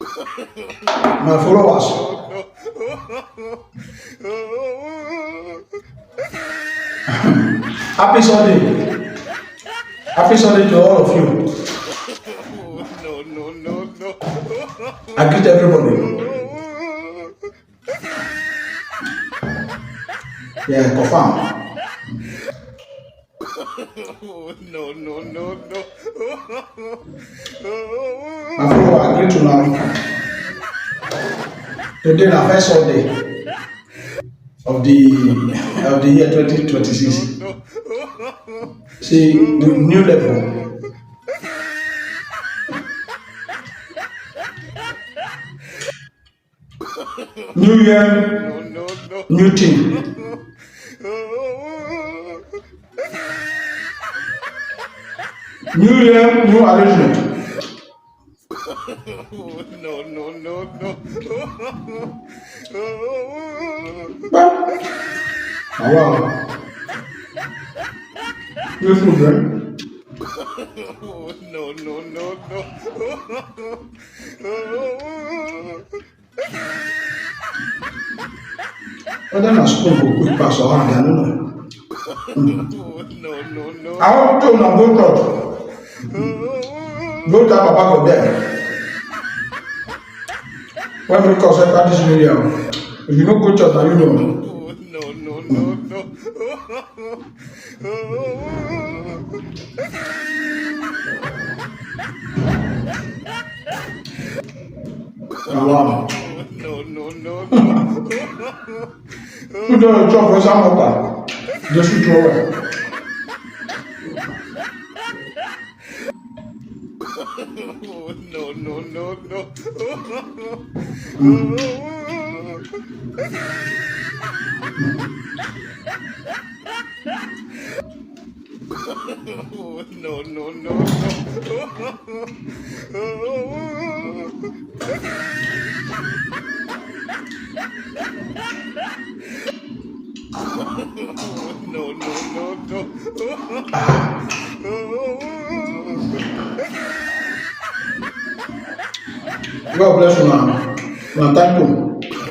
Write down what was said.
my followers. Happy Sunday. Happy Sunday to all of you. I greet everybody. Yeah, confirm. My follower, I greet you now. Today is the first Sunday of the year 2026. See the new level. New year, new thing. New year, new arrangement. Wow. You feel good? Whether na school go quick pass or hand, I don't know. I want to know go church. Go tell Papa go there. When we consider this video, if you no go church, now you know. Wow. You don't chop for some water. Just to throw it. God bless you, man. Thank you.